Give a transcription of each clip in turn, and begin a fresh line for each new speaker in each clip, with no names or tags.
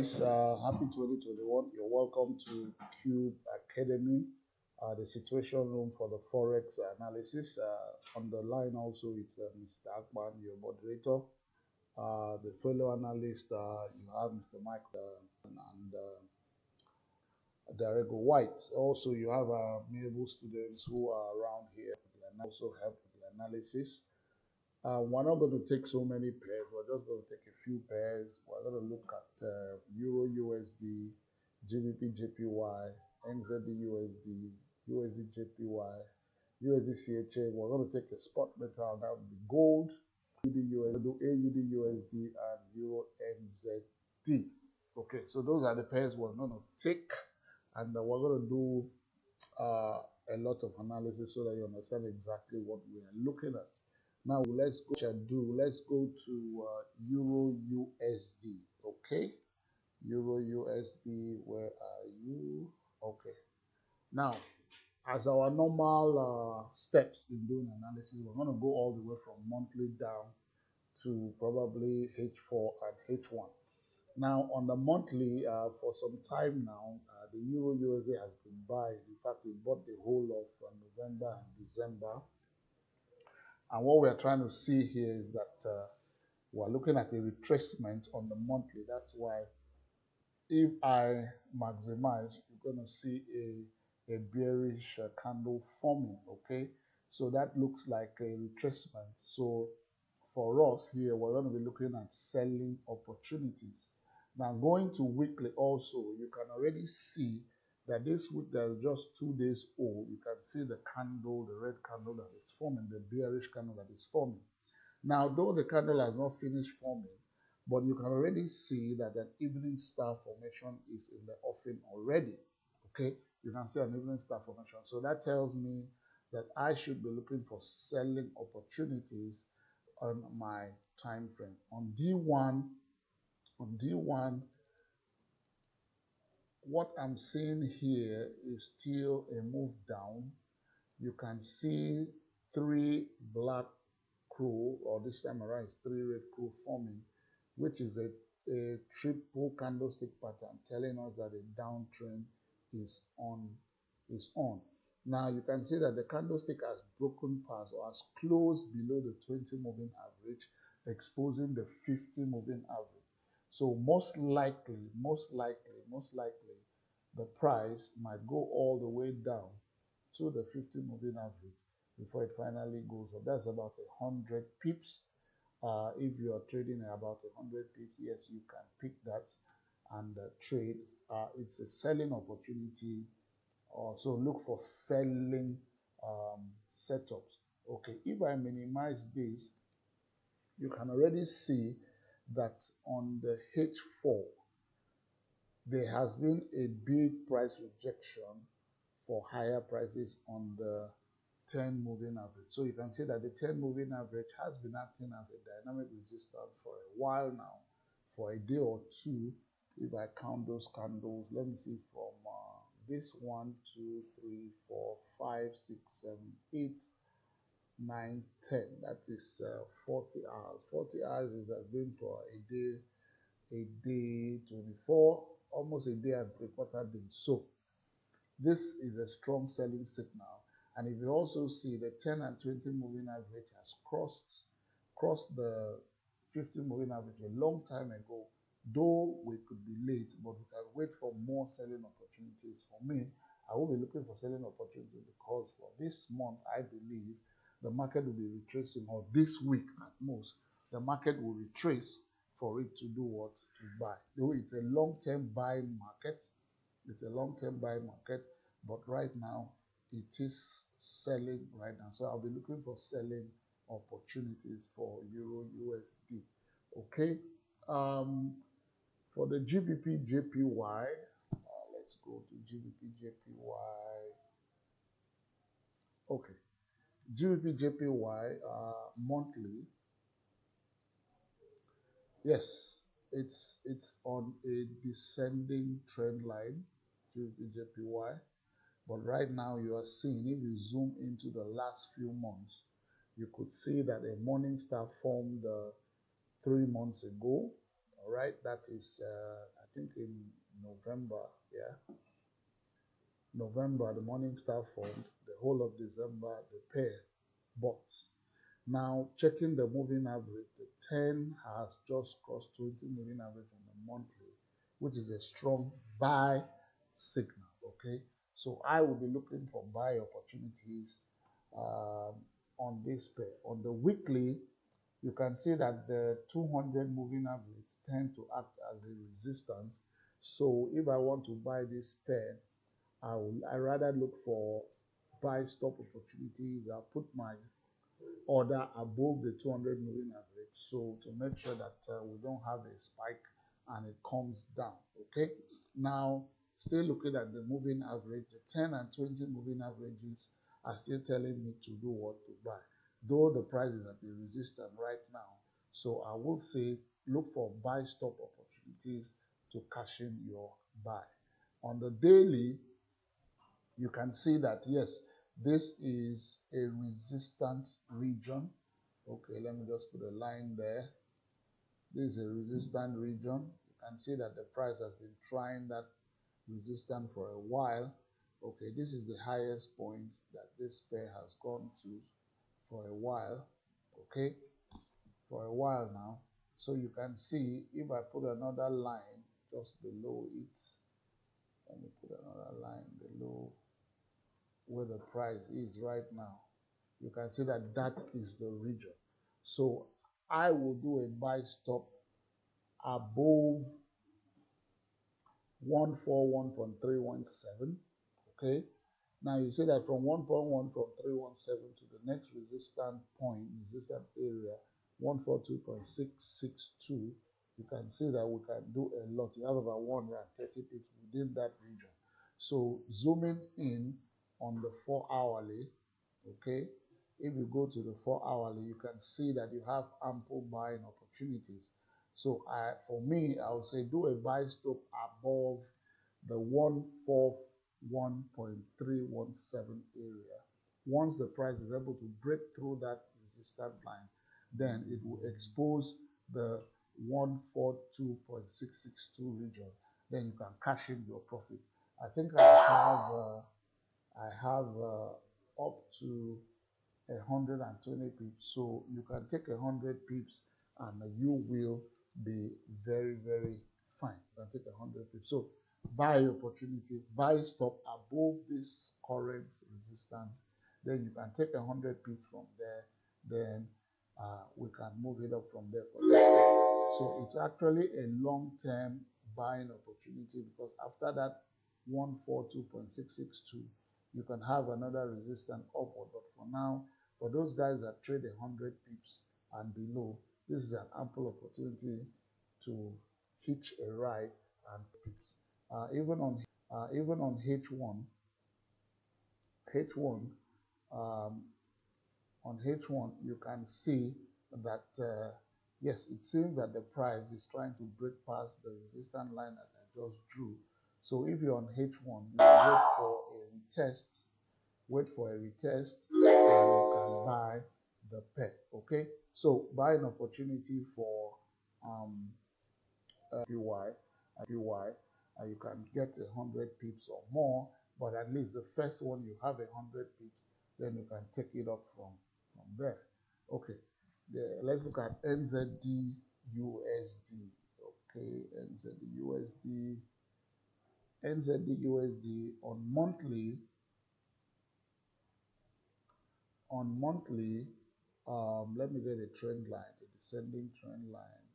guys, happy 2021. You're welcome to Cube Academy, the situation room for the Forex analysis. On the line also is Mr. Akban, your moderator. The fellow analyst, you have Mr. Mike and Darego White. Also, you have amiable students who are around here and also help with the analysis. We're not going to take so many pairs. We're just going to take a few pairs. We're going to look at Euro USD, GBP JPY, NZD USD, USD JPY, USD CHA. We're going to take a spot metal, that would be gold, AUD USD, and Euro NZD. Okay, so those are the pairs we're going to take, and we're going to do a lot of analysis so that you understand exactly what we are looking at. Now let's go to Euro USD. Okay, Euro USD, where are you? Okay, now as our normal steps in doing analysis, we're going to go all the way from monthly down to probably H4 and H1. Now on the monthly, for some time now, the Euro USD has been buying. In fact, we bought the whole of November and December. And what we're trying to see here is that we're looking at a retracement on the monthly. That's why if I maximize, you're going to see a bearish candle forming, okay? So that looks like a retracement. So for us here, we're going to be looking at selling opportunities. Now going to weekly also, you can already see that this week there's just 2 days old. You can see the candle, the red candle that is forming, the bearish candle that is forming. Now, though the candle has not finished forming, but you can already see that an evening star formation is in the offing already. Okay, you can see an evening star formation. So that tells me that I should be looking for selling opportunities on my time frame. On D1, what I'm seeing here is still a move down. You can see 3 black crow, or this time around is 3 red crow forming, which is a triple candlestick pattern telling us that a downtrend is on. Now you can see that the candlestick has broken past or has closed below the 20 moving average, exposing the 50 moving average. So most likely, the price might go all the way down to the 50 moving average before it finally goes up. That's about 100 pips. If you are trading at about 100 pips, yes, you can pick that and trade. It's a selling opportunity. So look for selling setups. Okay, if I minimize this, you can already see that on the H4, there has been a big price rejection for higher prices on the 10 moving average. So you can see that the 10 moving average has been acting as a dynamic resistance for a while now, for a day or two. If I count those candles, let me see from this 1, 2, 3, 4, 5, 6, 7, 8, 9, 10. That is 40 hours. 40 hours has been for a day 24, almost a day and 3/4 day. So this is a strong selling signal. And if you also see the 10 and 20 moving average has crossed the 50 moving average a long time ago, though we could be late, but we can wait for more selling opportunities. For me, I will be looking for selling opportunities because for this month, I believe the market will be retracing, or this week at most, the market will retrace for it to do what? To buy. Though it's a long-term buying market, but right now it is selling right now. So I'll be looking for selling opportunities for Euro USD. Okay. For the GBP JPY, let's go to GBP JPY. Okay. GBP JPY monthly. Yes, it's on a descending trend line, GBP JPY. But right now you are seeing, if you zoom into the last few months, you could see that a morning star formed 3 months ago. All right, that is I think in November, yeah, November, the morning star formed, the whole of December, the pair bought. Now, checking the moving average, the 10 has just crossed 20 moving average on the monthly, which is a strong buy signal, okay? So I will be looking for buy opportunities on this pair. On the weekly, you can see that the 200 moving average tend to act as a resistance. So if I want to buy this pair, I rather look for buy stop opportunities. I'll put my order above the 200 moving average, so to make sure that we don't have a spike and it comes down. Okay, now still looking at the moving average, the 10 and 20 moving averages are still telling me to do what to buy, though the price is at a resistance right now. So I will say look for buy stop opportunities to cash in your buy. On the daily, you can see that yes, this is a resistance region. Okay, let me just put a line there. This is a resistant region. You can see that the price has been trying that resistance for a while. Okay, this is the highest point that this pair has gone to for a while. Okay, for a while now. So you can see if I put another line just below it, let me put another line below where the price is right now, you can see that that is the region. So I will do a buy stop above 141.317. Okay, now you see that from 141.317 to the next resistance point, resistance area 142.662, you can see that we can do a lot. You have about 130 pips within that region. So zooming in on the 4 hourly, okay, if you go to the 4 hourly, you can see that you have ample buying opportunities. So for me, I would say do a buy stop above the 141.317 area. Once the price is able to break through that resistance line, then it will expose the 142.662 region. Then you can cash in your profit. I think I have up to 120 pips, so you can take 100 pips and you will be very, very fine. You can take 100 pips. So buy opportunity, buy stop above this current resistance, then you can take 100 pips from there, then we can move it up from there for this one. So it's actually a long-term buying opportunity, because after that 142.662, you can have another resistance upward. But for now, for those guys that trade 100 pips and below, this is an ample opportunity to hitch a ride and pips. Even on H1, on H1, you can see that yes, it seems that the price is trying to break past the resistance line that I just drew. So if you're on H1, you wait for a retest, and you can buy the pair. Okay, so buy an opportunity for PY, you can get 100 pips or more, but at least the first one you have 100 pips, then you can take it up from there. Okay, let's look at NZD USD. Okay, NZD USD on monthly. Let me get a trend line, a descending trend line.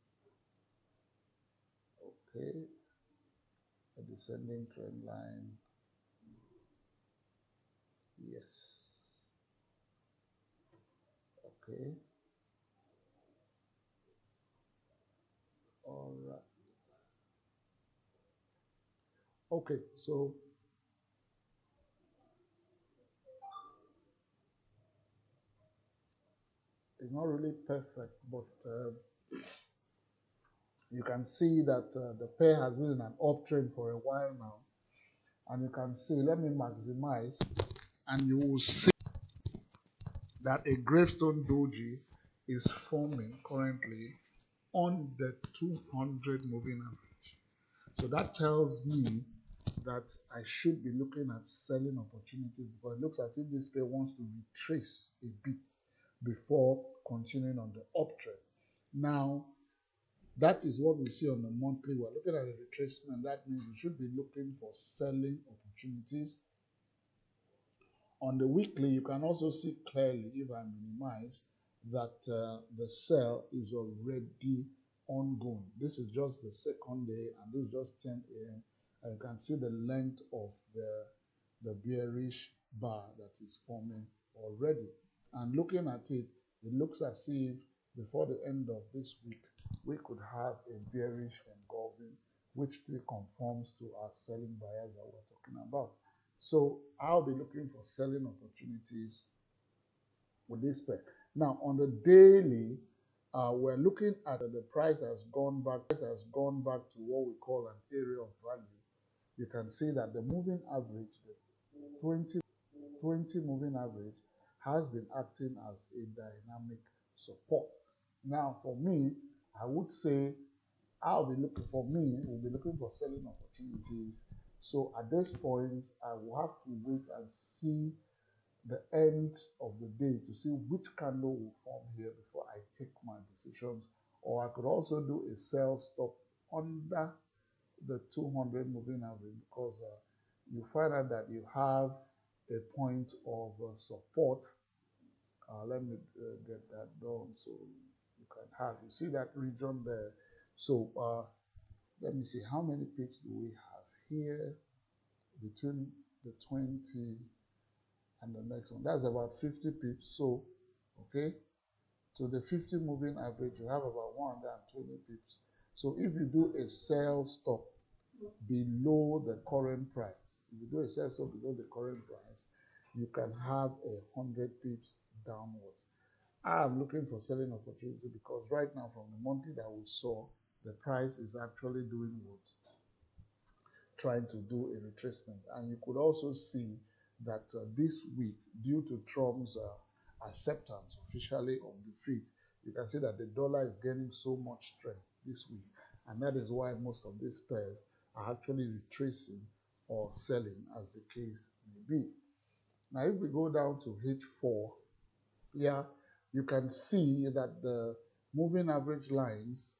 Okay, a descending trend line. Yes. Okay. All right. Okay, so it's not really perfect, but you can see that the pair has been in an uptrend for a while now, and you can see, let me maximize, and you will see that a gravestone doji is forming currently on the 200 moving average. So that tells me that I should be looking at selling opportunities because it looks as if this pair wants to retrace a bit before continuing on the uptrend. Now, that is what we see on the monthly. We're looking at a retracement. That means we should be looking for selling opportunities. On the weekly, you can also see clearly, if I minimize, that the sell is already ongoing. This is just the second day, and this is just 10 a.m. And you can see the length of the bearish bar that is forming already. And looking at it, it looks as if before the end of this week, we could have a bearish engulfing, which still conforms to our selling bias that we're talking about. So I'll be looking for selling opportunities with this pair. Now on the daily, we're looking at the price has gone back to what we call an area of value. You can see that the moving average, the 20 moving average, has been acting as a dynamic support. Now for me, I would say we'll be looking for selling opportunities. So at this point, I will have to wait and see the end of the day to see which candle will form here before I take my decisions. Or I could also do a sell stop under the 200 moving average because you find out that you have a point of support. Let me get that done so you can have, you see that region there. So let me see, how many pips do we have here between the 20 and the next one? That's about 50 pips. So, okay, so the 50 moving average, you have about 120 pips. So if you do a sell stop below the current price, if you do a sell stop below the current price, you can have 100 pips downwards. I'm looking for selling opportunity because right now from the monthly that we saw, the price is actually doing what? Trying to do a retracement. And you could also see that this week, due to Trump's acceptance officially of defeat, you can see that the dollar is gaining so much strength this week. And that is why most of these pairs are actually retracing or selling, as the case may be. Now, if we go down to H4, yeah, you can see that the moving average lines,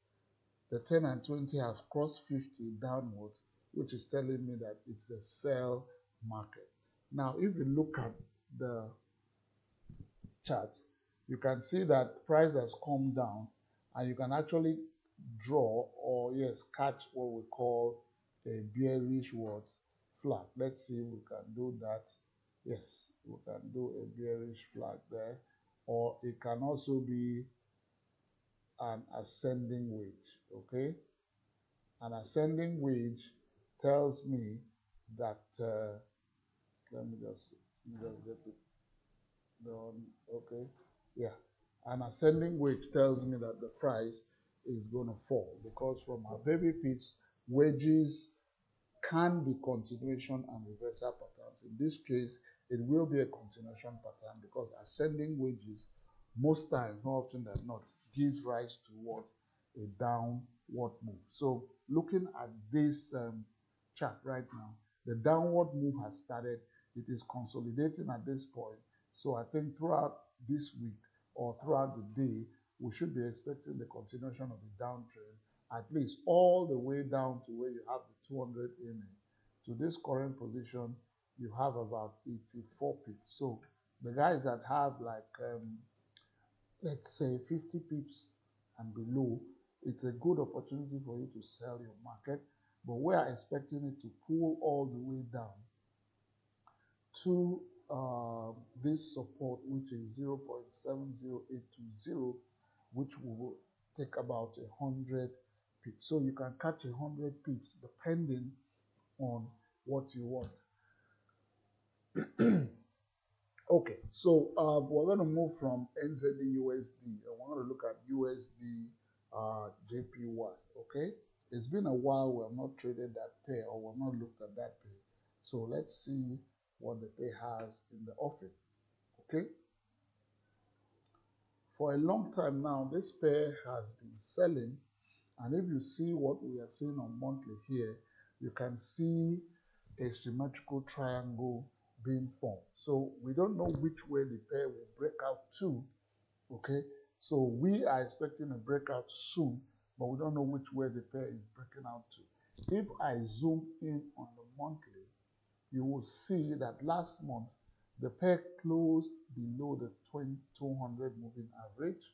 the 10 and 20 have crossed 50 downwards, which is telling me that it's a sell market. Now, if you look at the charts, you can see that price has come down, and you can actually draw or catch what we call a bearish flag. Let's see if we can do that. Yes, we can do a bearish flag there, or it can also be an ascending wedge. Okay, an ascending wedge tells me that let me just get it done. Okay, yeah, an ascending wedge tells me that the price is going to fall because from our baby pips, wedges can be continuation and reversal patterns. In this case, it will be a continuation pattern because ascending wedges, most times, more often than not, gives rise to what? A downward move. So looking at this chart right now, the downward move has started. It is consolidating at this point. So I think throughout this week or throughout the day, we should be expecting the continuation of the downtrend, at least all the way down to where you have the 200 EMA. To this current position, you have about 84 pips. So the guys that have like, let's say 50 pips and below, it's a good opportunity for you to sell your market. But we are expecting it to pull all the way down to this support, which is 0.70820, which will take about 100 pips. So you can catch 100 pips depending on what you want. Okay, so we're going to move from NZD USD and we're going to look at USD JPY. Okay, it's been a while we have not traded that pair or we have not looked at that pair. So let's see what the pair has in the offing. Okay, for a long time now, this pair has been selling, and if you see what we are seeing on monthly here, you can see a symmetrical triangle being formed. So we don't know which way the pair will break out to, okay? So we are expecting a breakout soon, but we don't know which way the pair is breaking out to. If I zoom in on the monthly, you will see that last month, the pair closed below the 200 moving average.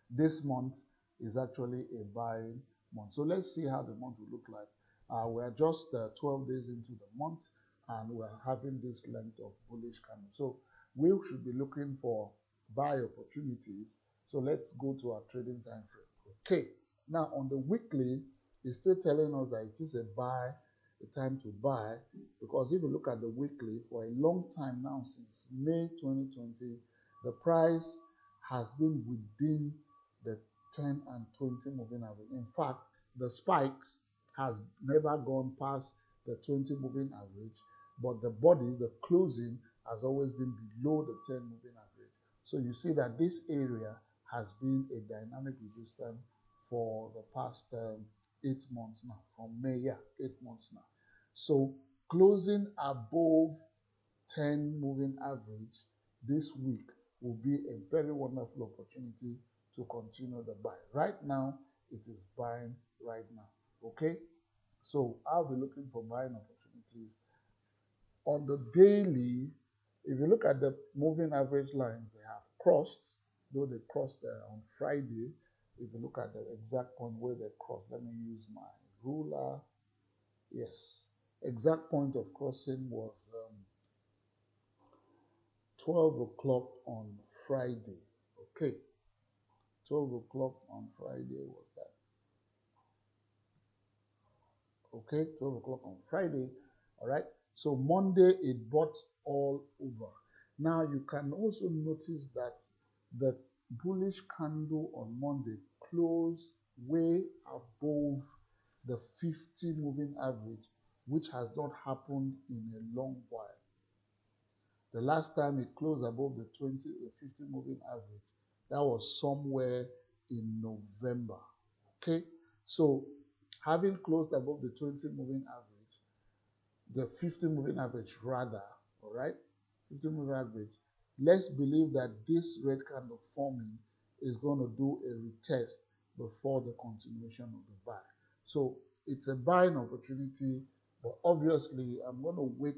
This month is actually a buying month. So let's see how the month will look like. We're just 12 days into the month, and we're having this length of bullish candle. So we should be looking for buy opportunities. So let's go to our trading time frame. Okay, now on the weekly, it's still telling us that it is a buy, a time to buy, because if you look at the weekly, for a long time now, since May 2020, the price has been within the 10 and 20 moving average. In fact, the spikes has never gone past the 20 moving average, but the body, the closing, has always been below the 10 moving average. So you see that this area has been a dynamic resistance for the past 8 months now, from May, 8 months now. So closing above 10 moving average this week will be a very wonderful opportunity to continue the buy. Right now, it is buying right now, okay? So I'll be looking for buying opportunities. On the daily, if you look at the moving average lines, they have crossed, though they crossed on Friday. If you look at the exact point where they crossed, let me use my ruler. Yes, exact point of crossing was 12 o'clock on Friday. Okay, 12 o'clock on Friday was that. Okay, 12 o'clock on Friday. All right, so Monday it bought all over. Now you can also notice that the bullish candle on Monday closed way above the 50 moving average, which has not happened in a long while. The last time it closed above the 50 moving average, that was somewhere in November. Okay, so having closed above the 20 moving average, the 50 moving average rather, all right, 50 moving average, let's believe that this red candle forming is going to do a retest before the continuation of the buy. So it's a buying opportunity, but obviously I'm going to wait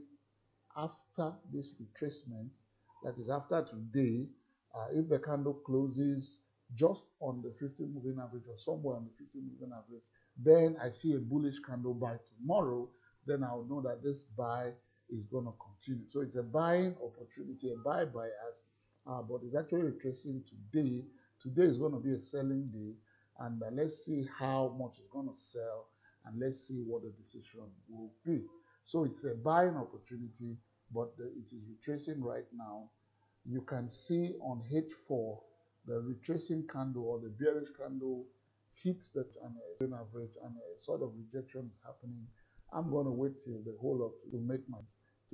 after this retracement, that is after today. If the candle closes just on the 50 moving average or somewhere on the 50 moving average, then I see a bullish candle by tomorrow, then I'll know that this buy is going to continue. So it's a buying opportunity, a buy bias, but it's actually retracing today. Today is going to be a selling day, and let's see how much it's going to sell, and let's see what the decision will be. So it's a buying opportunity, but it is retracing right now. You can see on H4, the retracing candle or the bearish candle hits the average, and a sort of rejection is happening. I'm going to wait till the whole of to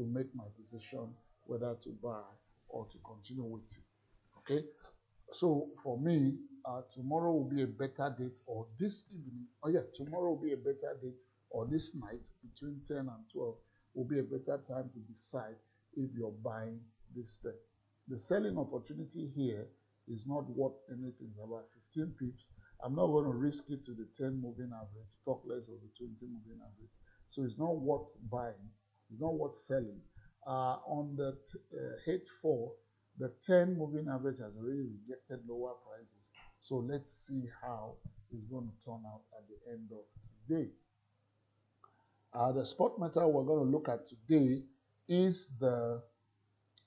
make my decision whether to buy or to continue waiting. Okay, so for me, tomorrow will be a better date, or this evening. Oh yeah, tomorrow will be a better date, or this night between 10 and 12 will be a better time to decide if you're buying this trade. The selling opportunity here is not worth anything, about 15 pips. I'm not going to risk it to the 10 moving average, talk less of the 20 moving average. So it's not worth buying, it's not worth selling. On the H4, the 10 moving average has already rejected lower prices. So let's see how it's going to turn out at the end of today. The spot metal we're going to look at today is the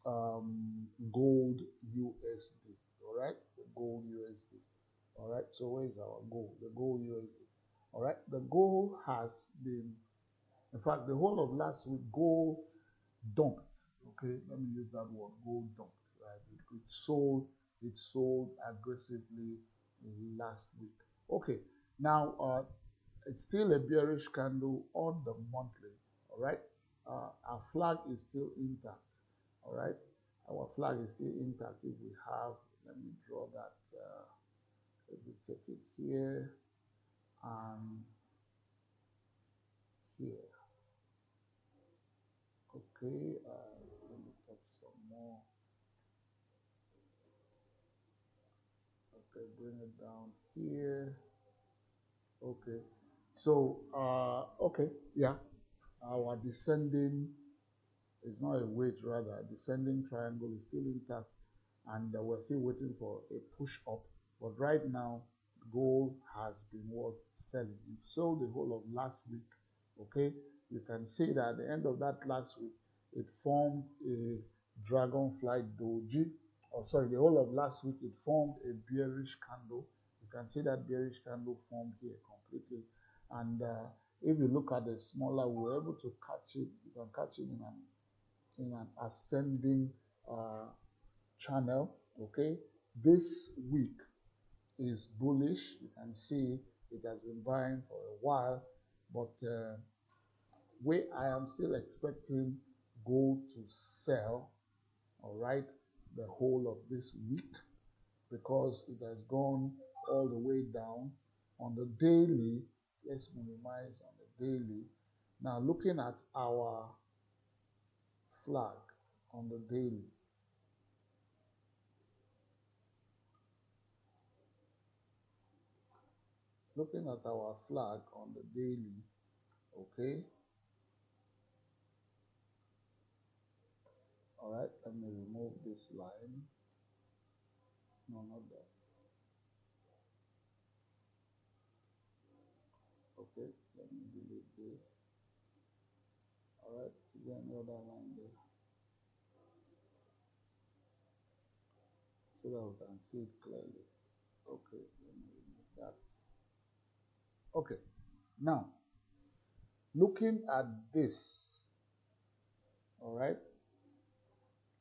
gold USD. All right, the gold USD. All right, so where is our gold? The gold USD. All right, the gold has been, in fact, the whole of last week, gold dumped. Okay, let me use that word, gold dumped. Right, it sold aggressively last week. Okay, now it's still a bearish candle on the monthly. All right, our flag is still intact. All right, our flag is still intact. If we have, let me draw that. If we take it here, and Okay, let me touch some more. Okay, bring it down here. Okay, so okay, yeah, our descending is not a weight, rather descending triangle is still intact, and we're still waiting for a push up. But right now, gold has been what selling. It sold the whole of last week. Okay, you can see that at the end of that last week, it formed a dragonfly doji. Or sorry, the whole of last week it formed a bearish candle. You can see that bearish candle formed here completely. And if you look at the smaller, we were able to catch it. You can catch it in an ascending channel. Okay, this week is bullish. You can see it has been buying for a while, but I am still expecting gold to sell, all right, the whole of this week, because it has gone all the way down on the daily. Let's minimize on the daily. Now looking at our flag on the daily, looking at our flag on the daily, okay, all right, let me remove this line. No, not that. Okay, let me delete this. All right, is there any other line there? So that we can see it clearly. Okay, let me remove that. Okay, now looking at this, all right,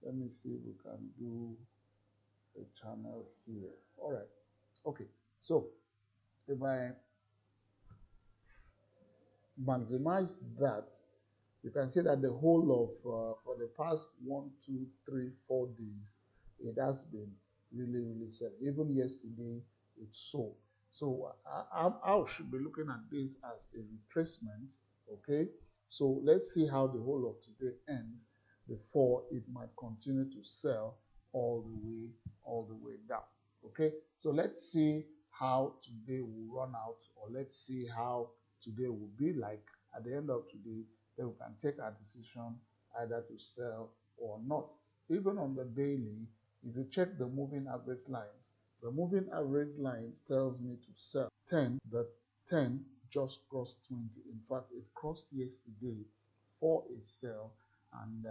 let me see if we can do a channel here. All right, okay, so if I maximize that, you can see that the whole of for the past 1, 2, 3, 4 days, it has been really selling. Even yesterday, it sold. So I should be looking at this as a retracement. Okay, so let's see how the whole of today ends before it might continue to sell all the way down. Okay, so let's see how today will run out, or let's see how today will be like at the end of today. Then we can take our decision either to sell or not. Even on the daily, if you check the moving average lines, the moving average lines tells me to sell 10. The 10 just crossed 20. In fact, it crossed yesterday for a sell, and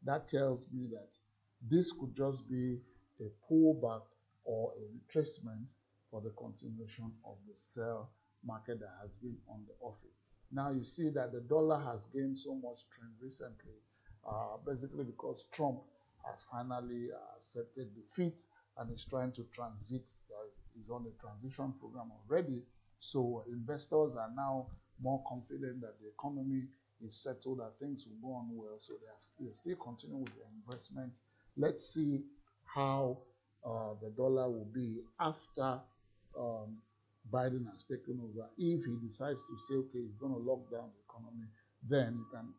that tells me that this could just be a pullback or a retracement for the continuation of the sell market that has been on the offing. Now you see that the dollar has gained so much strength recently, basically because Trump has finally accepted defeat and is trying to transit. He's on a transition program already, so investors are now more confident that the economy is settled, that things will go on well. So they still continue with their investment. Let's see how the dollar will be after Biden has taken over. If he decides to say, okay, he's going to lock down the economy, then you can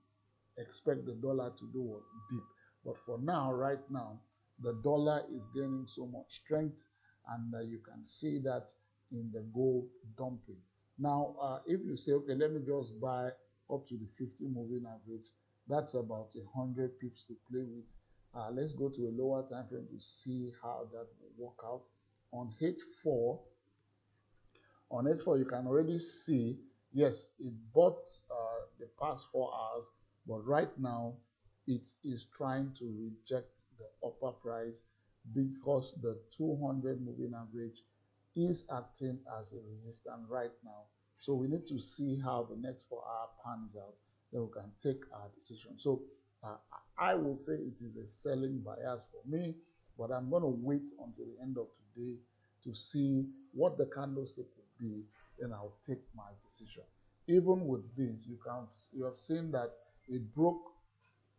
expect the dollar to do what? Dip. But for now, right now, the dollar is gaining so much strength, and you can see that in the gold dumping. Now, if you say, okay, let me just buy up to the 50 moving average, that's about 100 pips to play with. Let's go to a lower time frame to see how that will work out. On H4, you can already see, yes, it bought the past 4 hours, but right now it is trying to reject the upper price because the 200 moving average is acting as a resistance right now. So we need to see how the next 4 hour pans out, then we can take our decision. So I will say it is a selling bias for me, but I'm going to wait until the end of today to see what the candlestick will be, then I'll take my decision. Even with this, you have seen that it broke,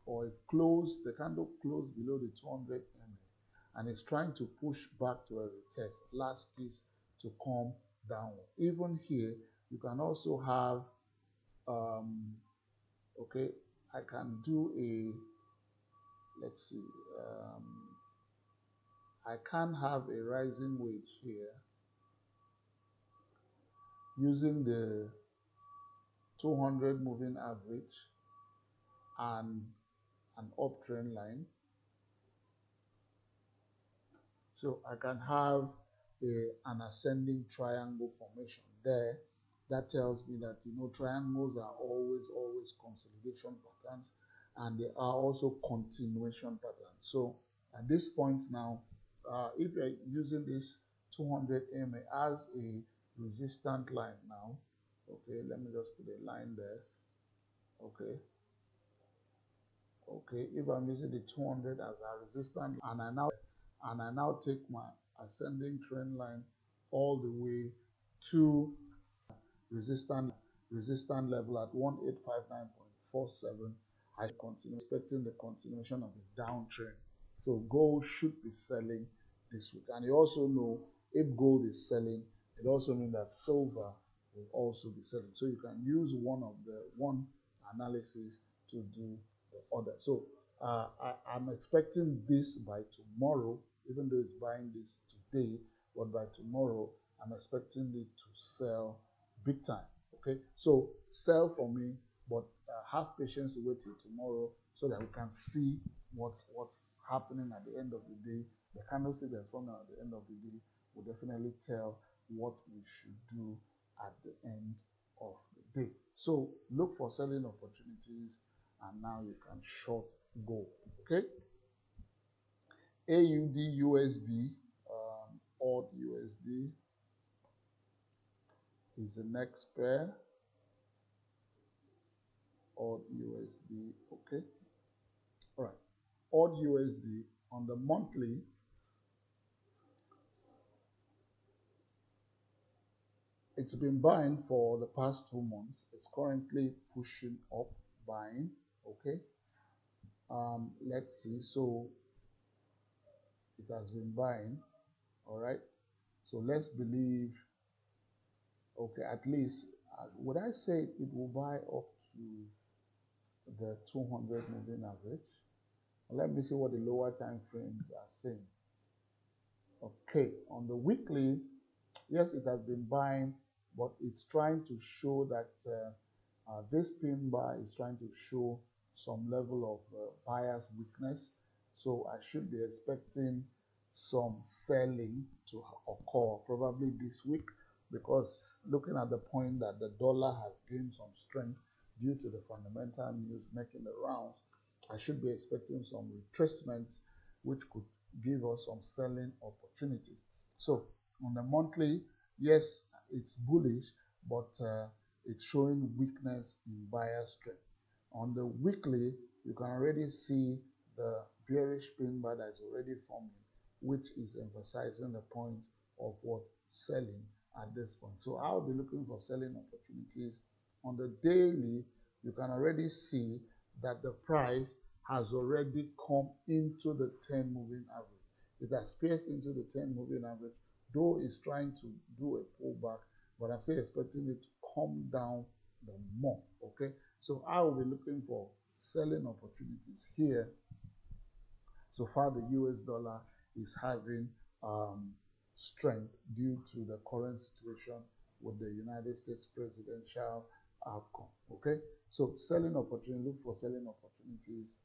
or it closed, the candle closed below the 200 MA, and it's trying to push back to a retest, last piece to come downward. Even here, you can also have okay, I can do a, let's see, I can have a rising wedge here using the 200 moving average and an uptrend line. So I can have an ascending triangle formation there. That tells me that, triangles are always consolidation patterns, and they are also continuation patterns. So at this point now, if you're using this 200 MA as a resistant line now, okay, let me just put a line there. Okay, if I'm using the 200 as a resistance, and I now take my ascending trend line all the way to resistance level at 1859.47, I continue expecting the continuation of the downtrend. So gold should be selling this week. And you also know, if gold is selling, it also means that silver will also be selling. So you can use one analysis to do the other. So I'm expecting this by tomorrow, even though it's buying this today, but by tomorrow I'm expecting it to sell big time. Okay, so sell for me, but have patience to wait till tomorrow so that we can see what's happening at the end of the day. The candlestick that's forming at the end of the day will definitely tell what we should do at the end of the day. So look for selling opportunities, and now you can short gold. Okay, AUD USD, odd USD is the next pair. Odd USD. Okay, all right. Odd USD on the monthly, it's been buying for the past 2 months. It's currently pushing up, buying. Okay, let's see. So it has been buying. All right, so let's believe, okay, at least would I say it will buy up to the 200 moving average? Let me see what the lower time frames are saying. Okay, on the weekly, yes, it has been buying, but it's trying to show that this pin bar is trying to show some level of buyer's weakness. So I should be expecting some selling to occur probably this week, because looking at the point that the dollar has gained some strength due to the fundamental news making the rounds, I should be expecting some retracement, which could give us some selling opportunities. So on the monthly, yes, it's bullish, but it's showing weakness in buyer strength. On the weekly, you can already see the bearish pin bar that is already forming, which is emphasizing the point of what selling at this point. So I'll be looking for selling opportunities. On the daily, you can already see that the price has already come into the 10 moving average. It has pierced into the 10 moving average, though it's trying to do a pullback, but I'm still expecting it to come down the more. Okay, so I will be looking for selling opportunities here. So far, the US dollar is having strength due to the current situation with the United States presidential outcome. Okay, so selling opportunity, look for selling opportunities.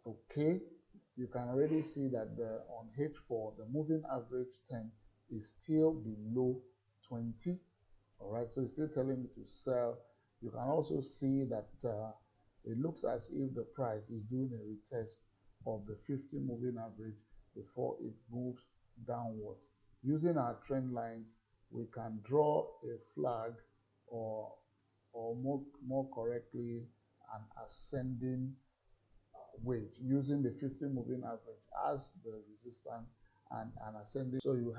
Okay, you can already see that on H4, the moving average 10 is still below 20. All right, so it's still telling me to sell. You can also see that it looks as if the price is doing a retest of the 50 moving average before it moves downwards. Using our trend lines, we can draw a flag, or more correctly, an ascending wedge using the 50 moving average as the resistance and an ascending. So you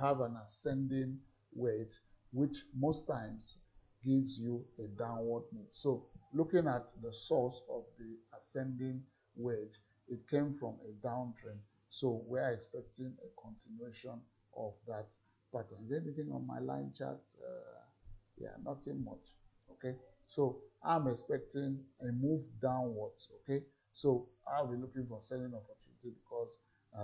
have an ascending wedge, which most times gives you a downward move. So looking at the source of the ascending wedge, it came from a downtrend. So we're expecting a continuation of that pattern. Is there anything on my line chart? Yeah, nothing much. Okay, so I'm expecting a move downwards. Okay, so I'll be looking for selling opportunity because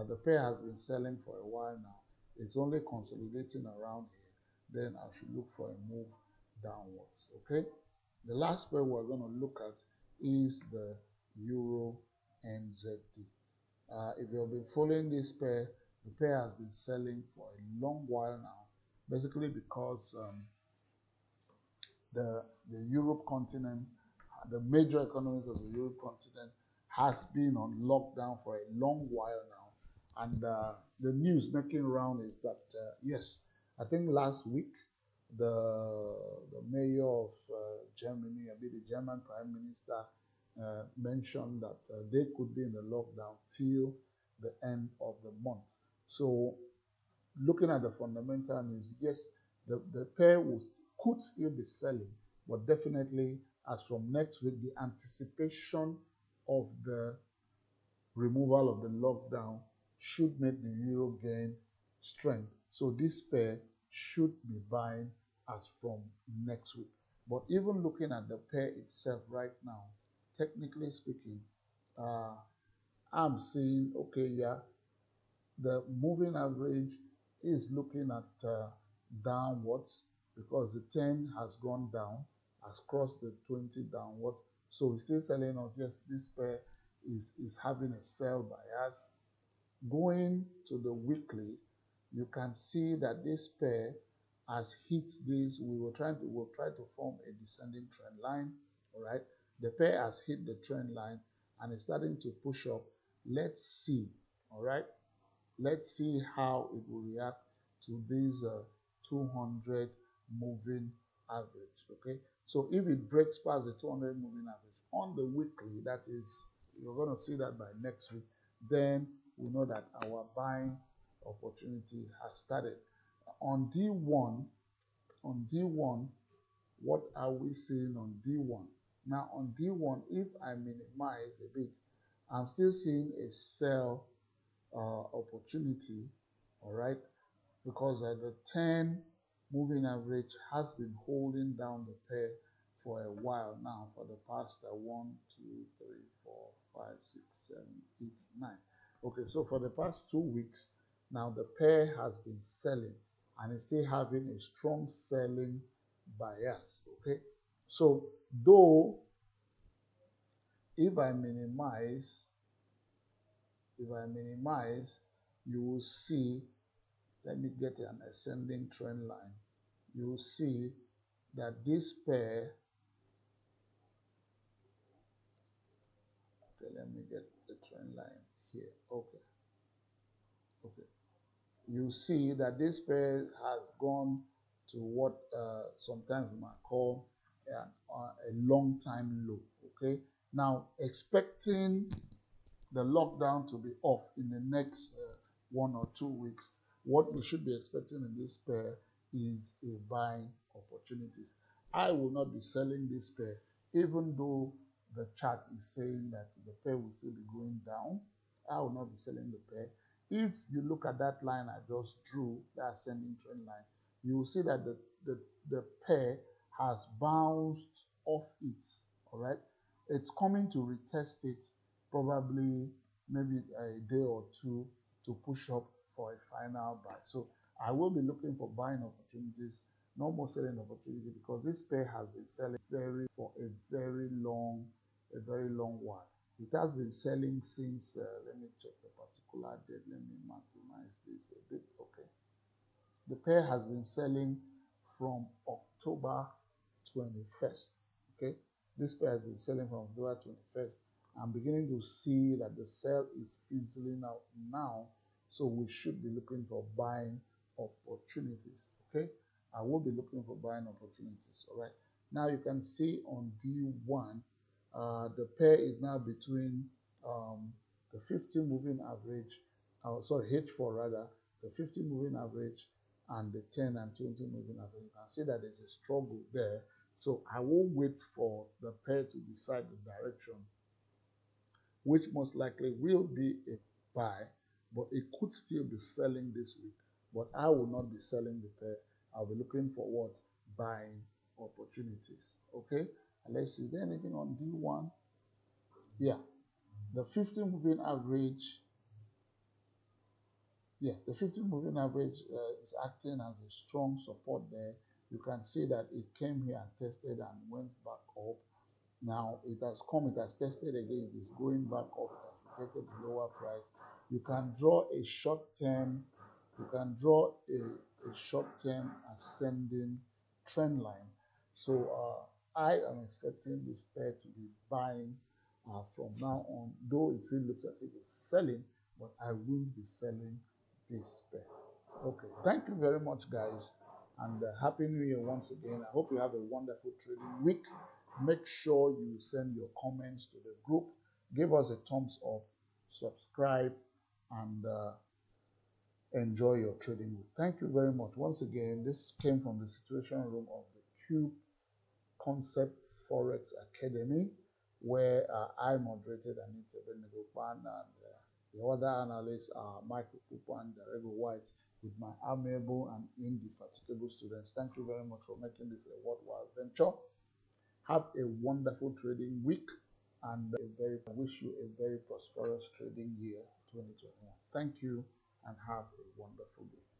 the pair has been selling for a while now. It's only consolidating around here. Then I should look for a move downwards. Okay, the last pair we're going to look at is the Euro NZD. If you've been following this pair, the pair has been selling for a long while now, basically because the Europe continent, the major economies of the Europe continent, has been on lockdown for a long while now. And the news making round is that, yes, I think last week, the mayor of Germany, I mean the German Prime Minister, mentioned that they could be in the lockdown till the end of the month. So, looking at the fundamental news, yes, the pair could still be selling, but definitely as from next week, the anticipation of the removal of the lockdown should make the euro gain strength. So this pair should be buying as from next week. But even looking at the pair itself right now, technically speaking, I'm seeing, okay, yeah, the moving average is looking at downwards because the 10 has gone down, has crossed the 20 downward. So it's still telling us, yes, this pair is having a sell bias. Going to the weekly, you can see that this pair has hit this. We'll try to form a descending trend line. All right, the pair has hit the trend line and is starting to push up. Let's see. All right, let's see how it will react to this 200 moving average. Okay, so if it breaks past the 200 moving average on the weekly, that is, you're going to see that by next week, then we know that our buying opportunity has started. On D1, what are we seeing on D1? Now on D1, if I minimize a bit, I'm still seeing a sell opportunity, all right, because the 10 moving average has been holding down the pair for a while now, for the past 1, 2, 3, 4, 5, 6, 7, 8, 9. Okay, so for the past 2 weeks, now the pair has been selling and is still having a strong selling bias. Okay, so though if I minimize, you will see, let me get an ascending trend line. You will see that this pair, okay, let me get the trend line here. Okay. You see that this pair has gone to what sometimes we might call a long time low. Okay. Now, expecting the lockdown to be off in the next 1 or 2 weeks, what we should be expecting in this pair is a buying opportunities. I will not be selling this pair, even though the chart is saying that the pair will still be going down. I will not be selling the pair. If you look at that line I just drew, that ascending trend line, you will see that the pair has bounced off it. All right, it's coming to retest it, probably maybe a day or two, to push up for a final buy. So I will be looking for buying opportunities, no more selling opportunity, because this pair has been selling for a very long while. It has been selling since, let me check the particular date, let me maximize this a bit. Okay, the pair has been selling from October 21st. Okay, this pair has been selling from October 21st. I'm beginning to see that the sell is fizzling out now, so we should be looking for buying opportunities. Okay, I will be looking for buying opportunities. All right, now you can see on D1, the pair is now between the 50 moving average, H4 rather, the 50 moving average and the 10 and 20 moving average. You can see that there's a struggle there. So I will wait for the pair to decide the direction, which most likely will be a buy, but it could still be selling this week. But I will not be selling the pair. I'll be looking for what? Buying opportunities. Okay. Let's see, is there anything on D1? Yeah, the 50 moving average. Yeah, the 50 moving average is acting as a strong support there. You can see that it came here and tested and went back up. Now it has come, it has tested again, it is going back up, it has rejected the lower price. You can draw a short-term, short-term ascending trend line. So I am expecting this pair to be buying from now on, though it still looks as if it's selling, but I will be selling this pair. Okay, thank you very much, guys, and happy new year once again. I hope you have a wonderful trading week. Make sure you send your comments to the group, give us a thumbs up, subscribe, and enjoy your trading week. Thank you very much once again. This came from the situation room of the Kubeconcepts Forex Academy, where I moderated Anita Benegopan, and the other analysts are Michael Cooper and Darego White, with my amiable and indefatigable students. Thank you very much for making this a worthwhile venture. Have a wonderful trading week, and I wish you a very prosperous trading year 2021. Thank you and have a wonderful day.